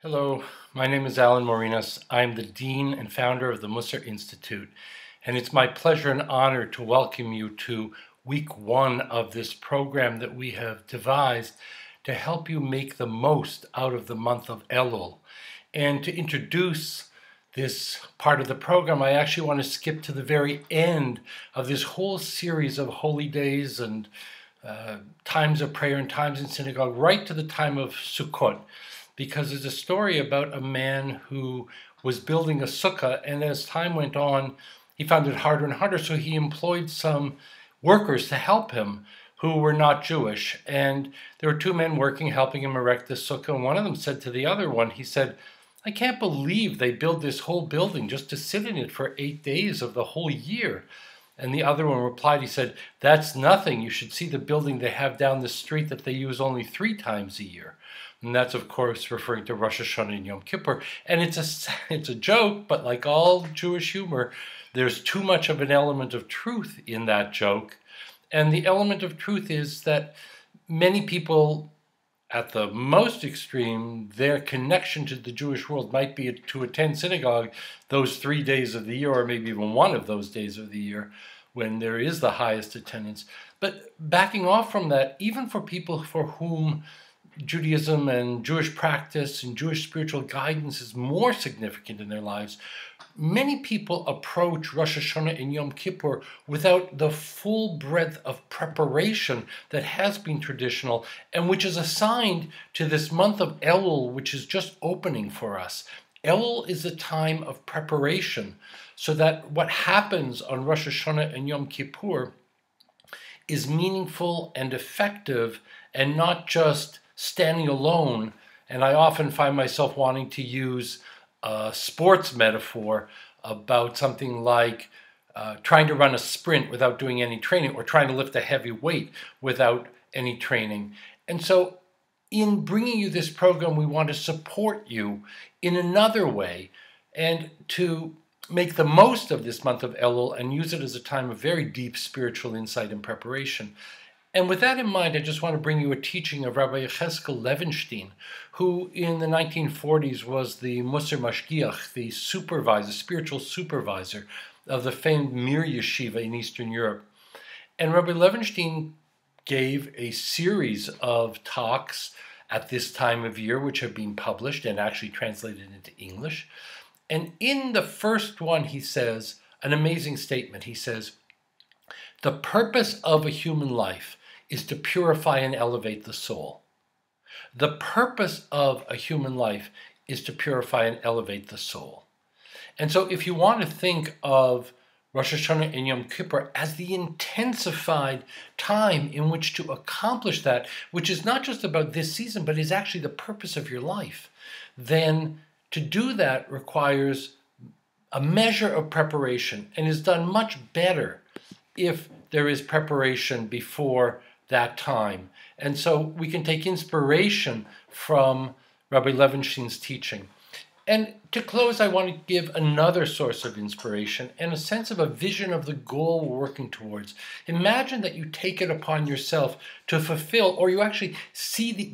Hello, my name is Alan Morinis. I'm the Dean and founder of the Mussar Institute, and it's my pleasure and honor to welcome you to week one of this program that we have devised to help you make the most out of the month of Elul. And to introduce this part of the program, I actually want to skip to the very end of this whole series of holy days and times of prayer and times in synagogue, right to the time of Sukkot, because there's a story about a man who was building a sukkah, and as time went on, he found it harder and harder, so he employed some workers to help him who were not Jewish. And there were two men working, helping him erect the sukkah, and one of them said to the other one, he said, "I can't believe they build this whole building just to sit in it for 8 days of the whole year." And the other one replied, he said, "That's nothing. You should see the building they have down the street that they use only 3 times a year." And that's, of course, referring to Rosh Hashanah and Yom Kippur. And it's a joke, but like all Jewish humor, there's too much of an element of truth in that joke. And the element of truth is that many people, at the most extreme, their connection to the Jewish world might be to attend synagogue those 3 days of the year, or maybe even one of those days of the year when there is the highest attendance. But backing off from that, even for people for whom Judaism and Jewish practice and Jewish spiritual guidance is more significant in their lives, many people approach Rosh Hashanah and Yom Kippur without the full breadth of preparation that has been traditional and which is assigned to this month of Elul, which is just opening for us. Elul is a time of preparation so that what happens on Rosh Hashanah and Yom Kippur is meaningful and effective and not just standing alone. And I often find myself wanting to use a sports metaphor about something like trying to run a sprint without doing any training, or trying to lift a heavy weight without any training. And so in bringing you this program, we want to support you in another way and to make the most of this month of Elul and use it as a time of very deep spiritual insight and preparation. And with that in mind, I just want to bring you a teaching of Rabbi Yecheskel Levenstein, who in the 1940s was the Mussar Mashgiach, the supervisor, spiritual supervisor of the famed Mir Yeshiva in Eastern Europe. And Rabbi Levenstein gave a series of talks at this time of year, which have been published and actually translated into English. And in the first one, he says an amazing statement. He says, "The purpose of a human life is to purify and elevate the soul." The purpose of a human life is to purify and elevate the soul. And so if you want to think of Rosh Hashanah and Yom Kippur as the intensified time in which to accomplish that, which is not just about this season, but is actually the purpose of your life, then to do that requires a measure of preparation and is done much better if there is preparation before that time. And so we can take inspiration from Rabbi Levenstein's teaching. And to close, I want to give another source of inspiration and a sense of a vision of the goal we're working towards. Imagine that you take it upon yourself to fulfill, or you actually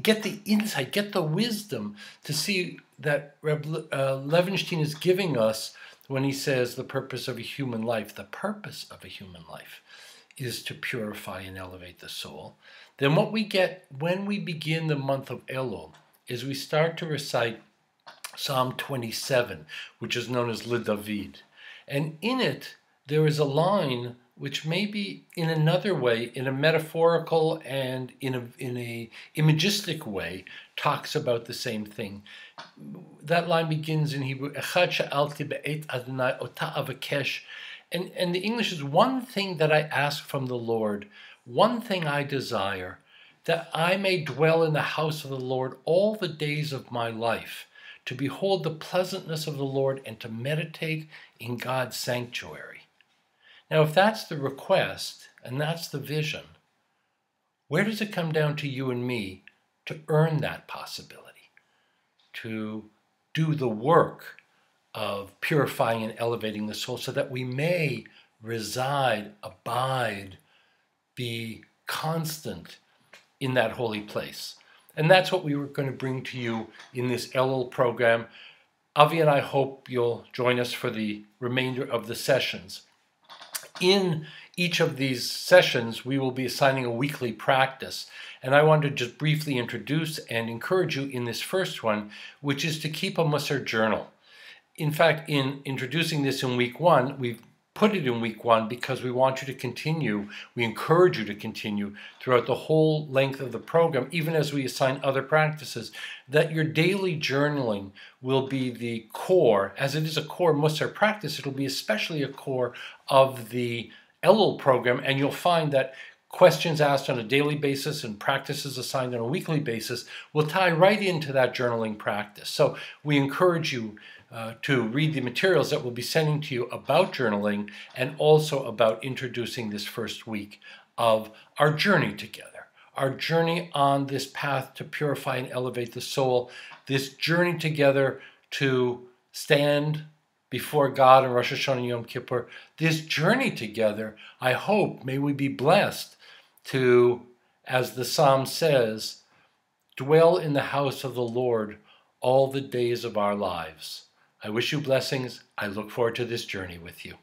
get the insight, get the wisdom to see that Rabbi Levenstein is giving us when he says the purpose of a human life. The purpose of a human life is to purify and elevate the soul. Then what we get when we begin the month of Elul is we start to recite Psalm 27, which is known as Le David. And in it, there is a line which maybe in another way, in a metaphorical and in a imagistic way, talks about the same thing. That line begins in Hebrew, Echad sha'alti be'et Adonai ota avakesh. And the English is, "One thing that I ask from the Lord, one thing I desire, that I may dwell in the house of the Lord all the days of my life, to behold the pleasantness of the Lord and to meditate in God's sanctuary." Now, if that's the request and that's the vision, where does it come down to you and me to earn that possibility, to do the work of purifying and elevating the soul so that we may reside, abide, be constant in that holy place? And that's what we were going to bring to you in this Elul program. Avi and I hope you'll join us for the remainder of the sessions. In each of these sessions, we will be assigning a weekly practice. And I want to just briefly introduce and encourage you in this first one, which is to keep a Mussar journal. In fact, in introducing this in week one, we've put it in week one because we want you to continue, we encourage you to continue throughout the whole length of the program, even as we assign other practices, that your daily journaling will be the core, as it is a core Mussar practice, it'll be especially a core of the Elul program, and you'll find that questions asked on a daily basis and practices assigned on a weekly basis will tie right into that journaling practice. So we encourage you to read the materials that we'll be sending to you about journaling and also about introducing this first week of our journey together, our journey on this path to purify and elevate the soul, this journey together to stand before God on Rosh Hashanah and Yom Kippur, this journey together, I hope, may we be blessed to, as the Psalm says, dwell in the house of the Lord all the days of our lives. I wish you blessings. I look forward to this journey with you.